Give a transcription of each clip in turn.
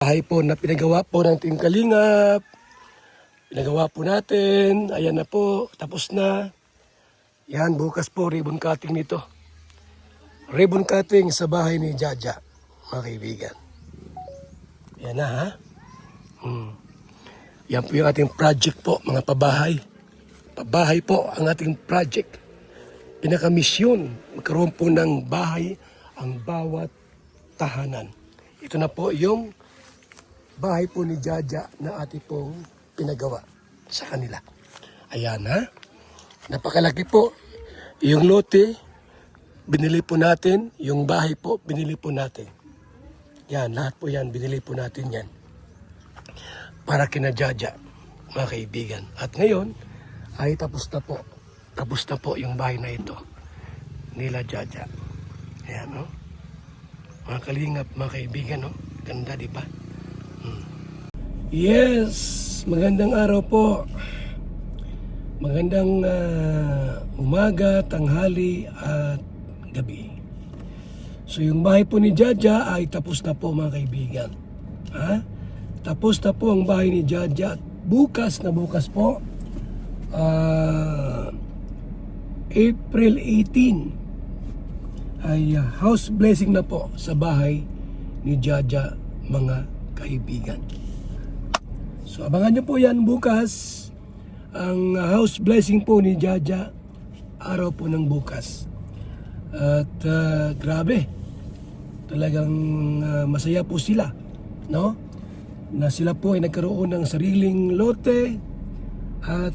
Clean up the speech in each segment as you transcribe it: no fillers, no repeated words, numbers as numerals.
bahay po na pinagawa po ng Team Kalingap. Pinagawa po natin. Ayan na po. Tapos na. Yan, bukas po ribbon cutting nito. Ribbon cutting sa bahay ni Jaja, mga kaibigan. Yan na ha. Yan po yung ating project po, mga pabahay. Pabahay po ang ating project. Pinakamisyon, magkaroon po ng bahay ang bawat tahanan. Ito na po yung bahay po ni Jaja na ating pong pinagawa sa kanila. Ayan ha. Napakalaki po. Yung lote, binili po natin. Yung bahay po, binili po natin. Yan, lahat po yan, binili po natin yan. Para kina Jaja, mga kaibigan. At ngayon, ay tapos na po. Tapos na po yung bahay na ito. Nila Jaja. Ayan, no? Mga kalingap, mga kaibigan, no? Ganda, di ba? Yes! Magandang araw po. Magandang umaga, tanghali, at gabi. So yung bahay po ni Jaja ay tapos na po, mga kaibigan. Ha? Tapos na po ang bahay ni Jaja. Bukas po, April 18, ay house blessing na po sa bahay ni Jaja, mga kaibigan. So abangan nyo po yan bukas. Ang house blessing po ni Jaja, araw po ng bukas. At grabe, talagang masaya po sila, no? Na sila po ay nagkaroon ng sariling lote at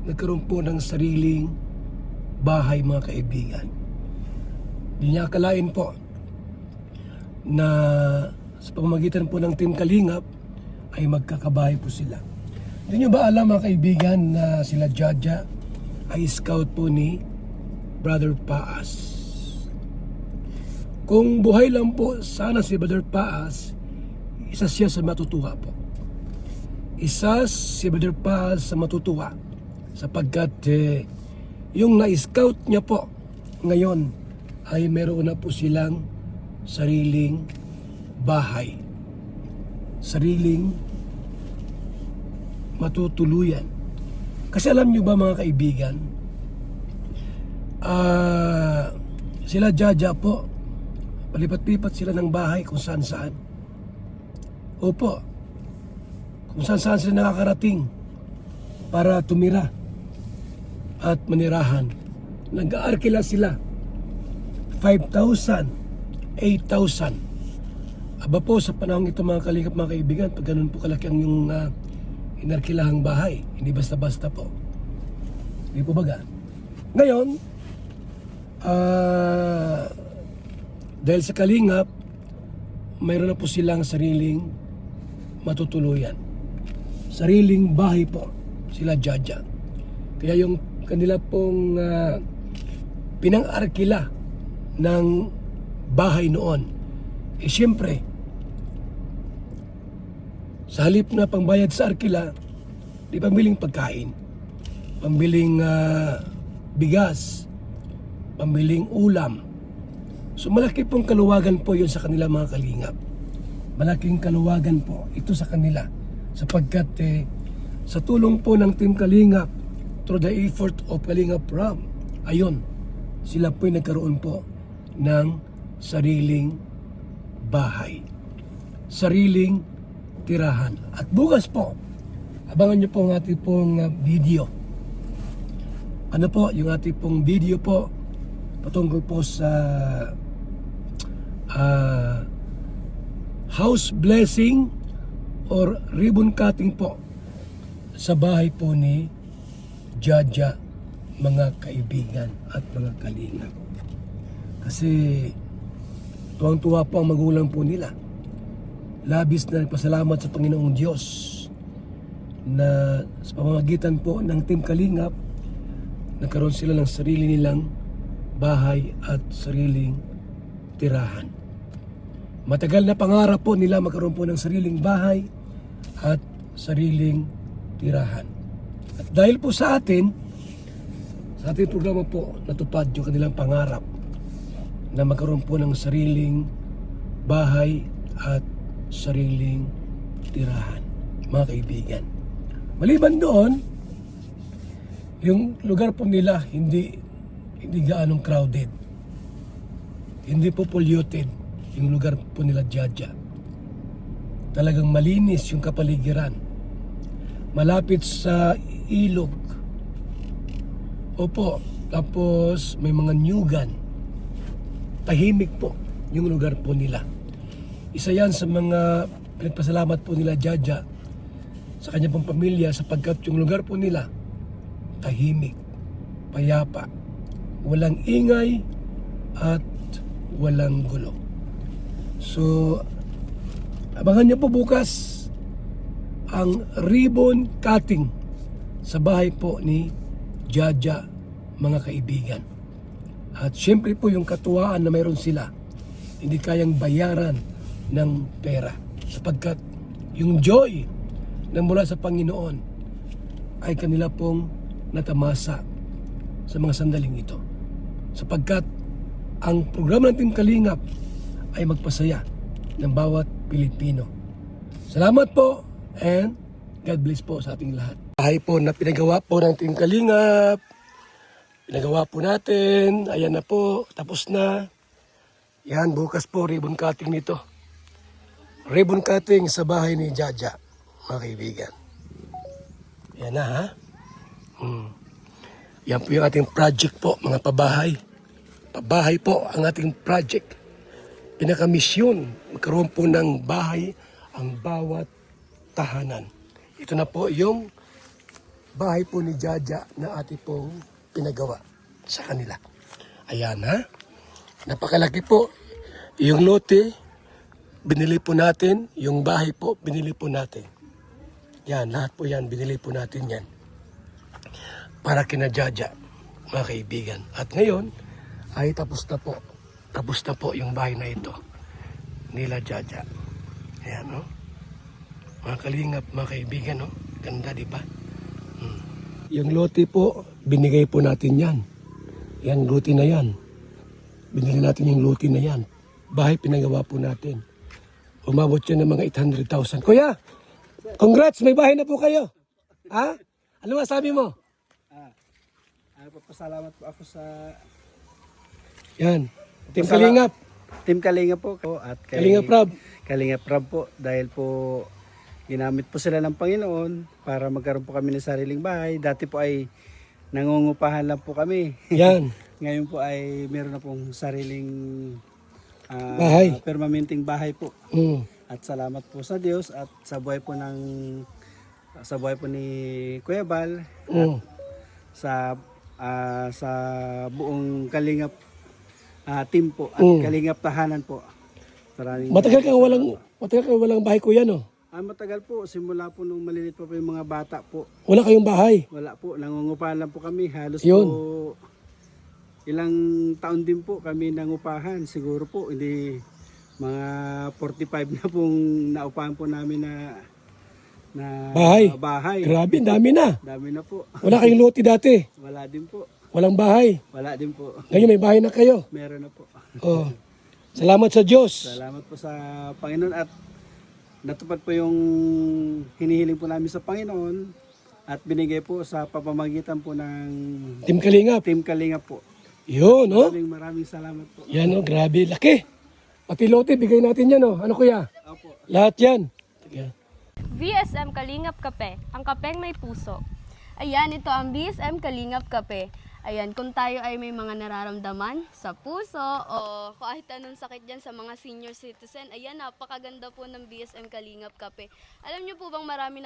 nagkaroon po ng sariling bahay, mga kaibigan. Di niya akalain po na sa pamamagitan po ng Team Kalingap ay magkakabahay po sila. Hindi nyo ba alam, mga kaibigan, na sila Jaja ay scout po ni Brother Paas? Kung buhay lang po sana si Brother Paas, isa siya sa matutuwa po. Isa si Brother Paas sa matutuwa sapagkat yung na-scout niya po ngayon ay meron na po silang sariling bahay, sariling matutuluyan. Kasi alam nyo ba, mga kaibigan, sila Jaja po, palipat-lipat sila ng bahay kung saan-saan. Opo, kung saan-saan sila nakakarating para tumira at manirahan. Nag-aarkila sila 5,000, 8,000. Aba po, sa panahon ito, mga kalingap, mga kaibigan, pag ganun po kalaki ang yung inarkilahang bahay, hindi basta-basta po. Hindi po baga. Ngayon, dahil sa Kalingap, mayroon na po silang sariling matutuluyan. Sariling bahay po sila Jaja. Kaya yung kanila pong pinang-arkila ng bahay noon, siyempre, sa halip na pangbayad sa arkila, di pambiling pagkain, pambiling bigas, pambiling ulam. So malaki pong kaluwagan po yun sa kanila, mga kalingap. Malaking kaluwagan po ito sa kanila sapagkat sa tulong po ng Team Kalingap through the effort of Kalingap Ram, ayun, sila po'y nagkaroon po ng sariling bahay, sariling tirahan. At bukas po, abangan nyo po ang ating pong video. Ano po, yung ating pong video po patungkol po sa house blessing or ribbon cutting po sa bahay po ni Jaja, mga kaibigan at mga kalingap. Kasi tuwang-tuwa po ang magulang po nila. Labis na nagpasalamat sa Panginoong Diyos na sa pamamagitan po ng Team Kalingap, nagkaroon sila ng sarili nilang bahay at sariling tirahan. Matagal na pangarap po nila magkaroon po ng sariling bahay at sariling tirahan. At dahil po sa ating programa po, natupad yung kanilang pangarap na magkaroon po ng sariling bahay at sariling tirahan, mga kaibigan. Maliban doon, yung lugar po nila hindi gaanong crowded. Hindi po polluted yung lugar po nila Jaja. Talagang malinis yung kapaligiran. Malapit sa ilog. Opo, tapos may mga nyugan. Tahimik po yung lugar po nila. Isa yan sa mga pinagpasalamat po nila Jaja sa kanya pong pamilya sapagkat yung lugar po nila tahimik, payapa, walang ingay at walang gulo. So, abangan niyo po bukas ang ribbon cutting sa bahay po ni Jaja, mga kaibigan. At syempre po yung katuwaan na mayroon sila, hindi kayang bayaran ng pera. Sapagkat yung joy na mula sa Panginoon ay kanila pong natamasa sa mga sandaling ito. Sapagkat ang programa ng Team Kalingap ay magpasaya ng bawat Pilipino. Salamat po and God bless po sa ating lahat. Bahay po na pinagawa po ng Team Kalingap. Pinagawa po natin. Ayan na po. Tapos na. Yan, bukas po ribbon cutting nito. Ribbon cutting sa bahay ni Jaja, mga kaibigan. Yan na ha. Yan po yung ating project po, mga pabahay. Pabahay po ang ating project. Pinakamisyon, magkaroon po ng bahay ang bawat tahanan. Ito na po yung bahay po ni Jaja na ating pong pinagawa sa kanila. Ayan ha. Napakalaki po. Yung lote, binili po natin. Yung bahay po, binili po natin. Yan, lahat po yan, binili po natin yan. Para kina Jaja, mga kaibigan. At ngayon, ay tapos na po. Tapos na po yung bahay na ito. Nila Jaja. Ayan, no? Mga kalingap, mga kaibigan, no? Ganda, di ba? Yung lote po, binigay po natin yan. Yan, lote na yan. Binili natin yung lote na yan. Bahay pinagawa po natin. Umabot yan ng mga 800,000. Kuya, congrats! May bahay na po kayo. Ha? Ano masabi mo? Papasalamat po ako sa Yan. Team Kalingap. Team Kalingap po at kay Kalingap Rob. Kalingap Rob po dahil po ginamit po sila ng Panginoon para magkaroon po kami ng sariling bahay. Dati po ay nangungupahan lang po kami. Yan. Ngayon po ay meron na pong sariling Bahay. permanenteng bahay po. At salamat po sa Diyos at sa buhay po ni Kuya Bal at sa buong Kalingap team po at Kalingap tahanan po. Matagal kang walang bahay, kuya, no? Matagal po, simula po nung malilit pa po yung mga bata po. Wala kayong bahay? Wala po, nangungupahan lang po kami. Halos Yun. po ilang taon din po kami nangupahan. Siguro po, hindi mga 45 na pong naupahan po namin na bahay. Grabe, dami na. Dami na po. Wala kayong lote dati? Wala din po. Walang bahay? Wala din po. Ngayon may bahay na kayo? Meron na po. Oh. Salamat sa Diyos. Salamat po sa Panginoon at natupad po yung hinihiling po namin sa Panginoon at binigay po sa papamagitan po ng Team Kalingap. Team Kalingap po. Yun, no? Maraming salamat po. Yan, no? Grabe, laki. Pati lote, bigay natin yan, no? Ano, kuya? Opo. Lahat yan. Sige. VSM Kalingap Kape, ang kapeng may puso. Ayan, ito ang VSM Kalingap Kape. Ayan, kung tayo ay may mga nararamdaman sa puso o kahit anong sakit dyan sa mga senior citizen, ayan, napakaganda po ng BSM Kalingap Kape. Alam niyo po bang marami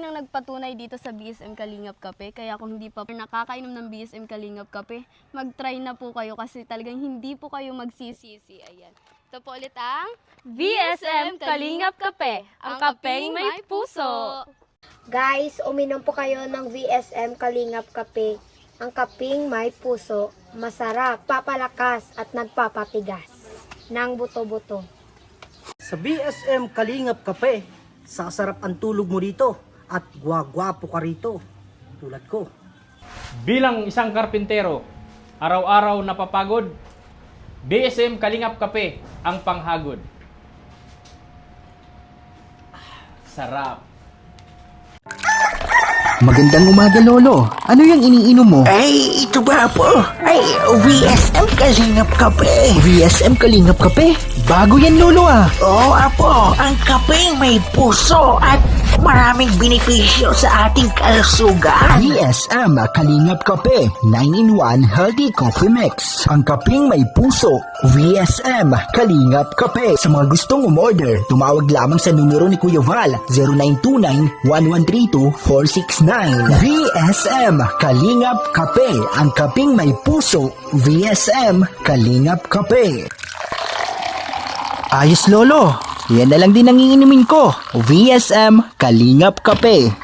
nang nagpatunay dito sa BSM Kalingap Kape, kaya kung hindi pa nakakainom ng BSM Kalingap Kape, mag-try na po kayo kasi talagang hindi po kayo magsisisi. Ayan. Ito po ulit ang VSM Kalingap Kape, ang kapeng may puso. Guys, uminom po kayo ng VSM Kalingap Kape. Ang kaping may puso, masarap, papalakas at nagpapatigas ng buto-buto. Sa BSM Kalingap Kape, sasarap ang tulog mo dito at gwagwapo ka rito, tulad ko. Bilang isang karpintero, araw-araw napapagod, BSM Kalingap Kape ang panghagod. sarap. Magandang umaga, Lolo. Ano yung iniinom mo? Ay, ito ba po? Ay, VSM Kalingap Kape. VSM Kalingap Kape? Bago yan, Lolo ah. Oo, apo. Ang kapeng may puso at maraming benepisyo sa ating kalusugan. VSM Kalingap Kape 9-in-1 Healthy Coffee Mix. Ang kapeng may puso. VSM Kalingap Kape. Sa mga gustong umorder, tumawag lamang sa numero ni Kuya Val 0929-1132-469. VSM Kalingap Kape. Ang kapeng may puso. VSM Kalingap Kape. Ayos, Lolo. Yan na lang din ang iinumin ko. VSM Kalingap Kape.